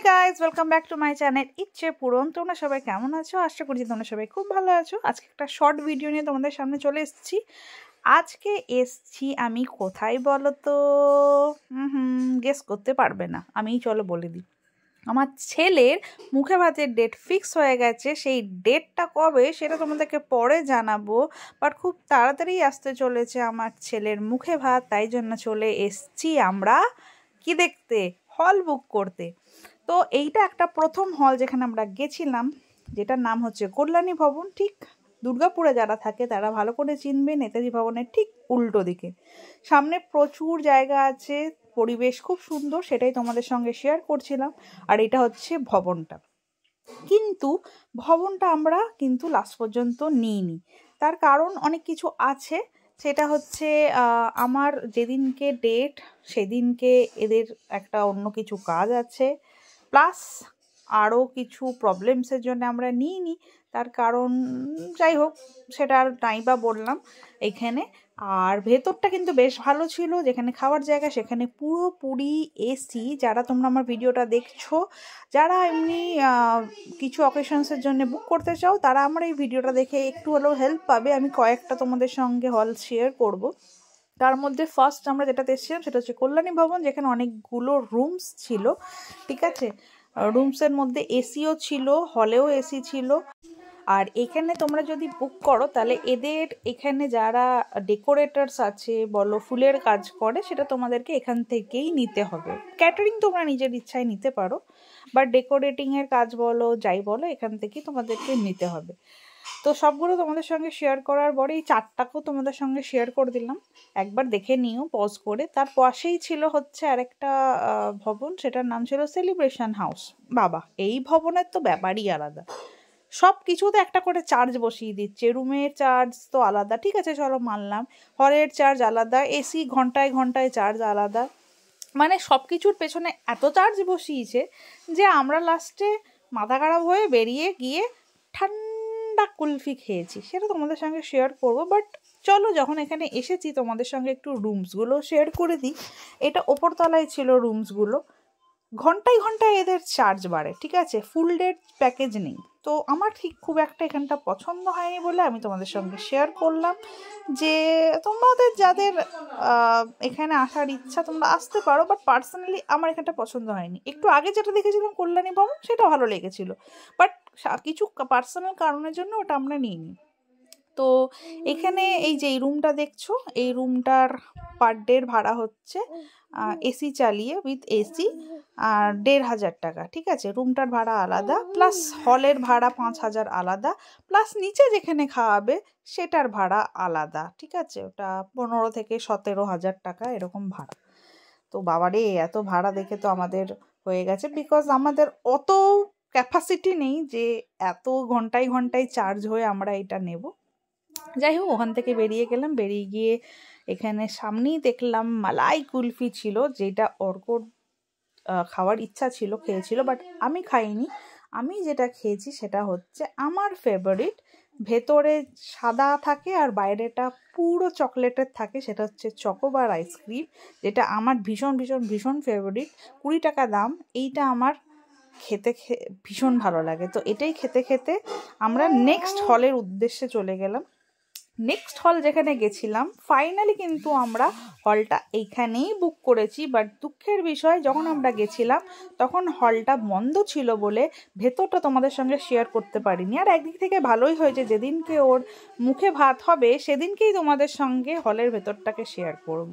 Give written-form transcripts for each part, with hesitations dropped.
Guys welcome back to my channel ইচ্ছে পূরণ। তোমরা সবাই কেমন আছো? আশা করছি তোমরা সবাই খুব ভালো আছো। আজকে একটা শর্ট ভিডিও নিয়ে তোমাদের সামনে চলে এসেছি। আজকে এসছি আমি কোথায় বলো তো? গেস করতে পারবে না, আমিই চলো বলে দিই। আমার ছেলের মুখে ভাতের ডেট ফিক্স হয়ে গেছে। সেই ডেটটা কবে সেটা তোমাদেরকে পরে জানাবো, বাট খুব তাড়াতাড়ি আসতে চলেছে আমার ছেলের মুখে ভাত। তাই জন্য চলে এসছি আমরা কি দেখতে, হল বুক করতে। তো এইটা একটা প্রথম হল যেখানে আমরা গেছিলাম, যেটার নাম হচ্ছে কল্যাণী ভবন। ঠিক দুর্গাপুরে যারা থাকে তারা ভালো করে চিনবে, নেতাজি ভবনের ঠিক উল্টো দিকে। সামনে প্রচুর জায়গা আছে, পরিবেশ খুব সুন্দর, সেটাই তোমাদের সঙ্গে শেয়ার করছিলাম। আর এটা হচ্ছে ভবনটা, কিন্তু ভবনটা আমরা কিন্তু লাস্ট পর্যন্ত নিইনি। তার কারণ অনেক কিছু আছে। সেটা হচ্ছে আমার যেদিনকে ডেট সেদিনকে এদের একটা অন্য কিছু কাজ আছে, প্লাস আরও কিছু প্রবলেমসের জন্য আমরা নিইনি। তার কারণ যাই হোক, সেটা আর নাই বা বললাম এখানে। আর ভেতরটা কিন্তু বেশ ভালো ছিল, যেখানে খাওয়ার জায়গা সেখানে পুরোপুরি এসি। যারা তোমরা আমার ভিডিওটা দেখছো, যারা এমনি কিছু অকেশনসের জন্য বুক করতে চাও, তারা আমার এই ভিডিওটা দেখে একটু হলেও হেল্প পাবে। আমি কয়েকটা তোমাদের সঙ্গে হল শেয়ার করব। তার মধ্যে ফার্স্ট আমরা যেটাতে এসেছিলাম সেটা হচ্ছে কল্যাণী ভবন, যেখানে অনেকগুলো রুমস ছিল। ঠিক আছে, রুমসের মধ্যে এসিও ছিল, হলেও এসি ছিল। আর এখানে তোমরা যদি বুক করো তাহলে এদের এখানে যারা ডেকোরেটার্স আছে বলো, ফুলের কাজ করে, সেটা তোমাদেরকে এখান থেকেই নিতে হবে। ক্যাটারিং তোমরা নিজের ইচ্ছায় নিতে পারো, বাট ডেকোরেটিংয়ের কাজ বলো যাই বলো এখান থেকেই তোমাদেরকে নিতে হবে। তো সবগুলো তোমাদের সঙ্গে শেয়ার করার পরে এই চারটাকেও তোমাদের সঙ্গে শেয়ার করে দিলাম, একবার দেখে নিও পজ করে। তার পাশেই ছিল হচ্ছে আরেকটা ভবন, সেটার নাম ছিল সেলিব্রেশন হাউস। বাবা, এই ভবনের তো ব্যাপারই আলাদা, সব কিছুতে একটা করে চার্জ বসিয়ে দিচ্ছে। রুমের চার্জ তো আলাদা, ঠিক আছে চলো মানলাম, হলের চার্জ আলাদা, এসি ঘন্টায় ঘন্টায় চার্জ আলাদা, মানে সব কিছুর পেছনে এত চার্জ বসিয়েছে যে আমরা লাস্টে মাথা খারাপ হয়ে বেরিয়ে গিয়ে ঠান্ডা কুলফি খেয়েছি। সেটা তোমাদের সঙ্গে শেয়ার করব, বাট চলো যখন এখানে এসেছি তোমাদের সঙ্গে একটু রুমসগুলো শেয়ার করে দিই। এটা ওপরতলায় ছিল রুমসগুলো, ঘন্টায় ঘন্টায় এদের চার্জ বাড়ে। ঠিক আছে, ফুল ডে প্যাকেজ নেই। তো আমার ঠিক খুব একটা এখানটা পছন্দ হয়নি বলে আমি তোমাদের সঙ্গে শেয়ার করলাম যে তোমাদের যাদের এখানে আসার ইচ্ছা তোমরা আসতে পারো, বাট পার্সোনালি আমার এখানটা পছন্দ হয়নি। একটু আগে যেটা দেখেছিলাম কল্যাণী ভবন, সেটা ভালো লেগেছিল, বাট কিছু পার্সোনাল কারণের জন্য ওটা আমরা নিইনি। তো এখানে এই যে এই রুমটা দেখছো, এই রুমটার পার ডের ভাড়া হচ্ছে এসি চালিয়ে উইথ এসি ১,৫০০ টাকা। ঠিক আছে, রুমটার ভাড়া আলাদা, প্লাস হলের ভাড়া ৫,০০০ আলাদা, প্লাস নিচে যেখানে খাওয়াবে সেটার ভাড়া আলাদা। ঠিক আছে, ওটা ১৫ থেকে ১৭,০০০ টাকা এরকম ভাড়া। তো বাবারে, এত ভাড়া দেখে তো আমাদের হয়ে গেছে, বিকজ আমাদের অত ক্যাপাসিটি নেই যে এত ঘন্টায় ঘন্টায় চার্জ হয়ে আমরা এটা নেব। যাই হোক, ওখান থেকে বেরিয়ে গেলাম, বেরিয়ে গিয়ে এখানে সামনেই দেখলাম মালাই কুলফি ছিল, যেটা অর্কর খাওয়ার ইচ্ছা ছিল, খেয়েছিল, বাট আমি খাইনি। আমি যেটা খেয়েছি সেটা হচ্ছে আমার ফেভারিট, ভেতরে সাদা থাকে আর বাইরেটা পুরো চকলেটের থাকে, সেটা হচ্ছে চকোবার আইসক্রিম, যেটা আমার ভীষণ ভীষণ ভীষণ ফেভারিট। ২০ টাকা দাম। এইটা আমার খেতে ভীষণ ভালো লাগে। তো এটাই খেতে খেতে আমরা নেক্সট হলের উদ্দেশ্যে চলে গেলাম। নেক্সট হল যেখানে গেছিলাম, ফাইনালি কিন্তু আমরা হলটা এইখানেই বুক করেছি, বাট দুঃখের বিষয় যখন আমরা গেছিলাম তখন হলটা বন্ধ ছিল বলে ভেতরটা তোমাদের সঙ্গে শেয়ার করতে পারিনি। আর একদিক থেকে ভালোই হয়েছে, যেদিনকে ওর মুখে ভাত হবে সেদিনকেই তোমাদের সঙ্গে হলের ভেতরটাকে শেয়ার করব।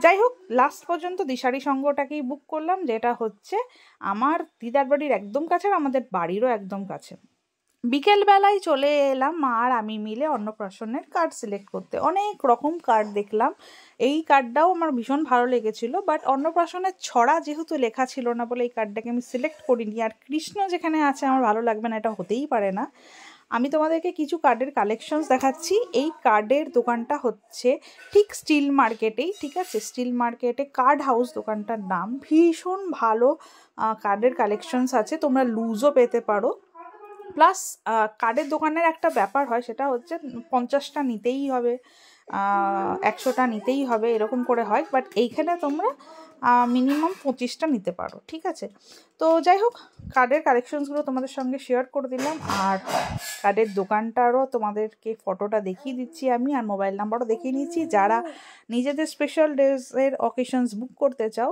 যাই হোক, লাস্ট পর্যন্ত দিশারি সঙ্গটাকেই বুক করলাম, যেটা হচ্ছে আমার দিদার বাড়ির একদম কাছে আর আমাদের বাড়িরও একদম কাছে। বিকেলবেলায় চলে এলাম মা আর আমি মিলে অন্নপ্রাশনের কার্ড সিলেক্ট করতে। অনেক রকম কার্ড দেখলাম, এই কার্ডটাও আমার ভীষণ ভালো লেগেছিল, বাট অন্নপ্রাশনের ছড়া যেহেতু লেখা ছিল না বলে এই কার্ডটাকে আমি সিলেক্ট করিনি। আর কৃষ্ণ যেখানে আছে আমার ভালো লাগবে না, এটা হতেই পারে না। আমি তোমাদেরকে কিছু কার্ডের কালেকশনস দেখাচ্ছি। এই কার্ডের দোকানটা হচ্ছে ঠিক স্টিল মার্কেটেই, ঠিক আছে, স্টিল মার্কেটে কার্ড হাউস দোকানটার নাম। ভীষণ ভালো কার্ডের কালেকশনস আছে, তোমরা লুজও পেতে পারো। প্লাস কার্ডের দোকানের একটা ব্যাপার হয়, সেটা হচ্ছে ৫০টা নিতেই হবে, ১০০টা নিতেই হবে, এরকম করে হয়। বাট এইখানে তোমরা মিনিমাম 25টা নিতে পারো, ঠিক আছে। তো যাই হোক, কার্ডের কালেকশনসগুলো তোমাদের সঙ্গে শেয়ার করে দিলাম, আর কার্ডের দোকানটারও তোমাদেরকে ফটোটা দেখিয়ে দিচ্ছি আমি, আর মোবাইল নাম্বারও দেখিয়ে নিচ্ছি। যারা নিজেদের স্পেশাল ডেজের অকেশনস বুক করতে চাও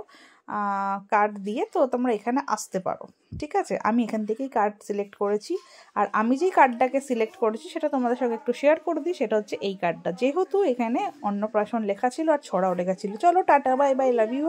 কার্ড দিয়ে, তো তোমরা এখানে আসতে পারো, ঠিক আছে। আমি এখান থেকেই কার্ড সিলেক্ট করেছি, আর আমি যেই কার্ডটাকে সিলেক্ট করেছি সেটা তোমাদের সঙ্গে একটু শেয়ার করে দিই। সেটা হচ্ছে এই কার্ডটা, যেহেতু এখানে অন্নপ্রাশন লেখা ছিল আর ছড়াও লেখা ছিল। চলো tata, bye bye, love you.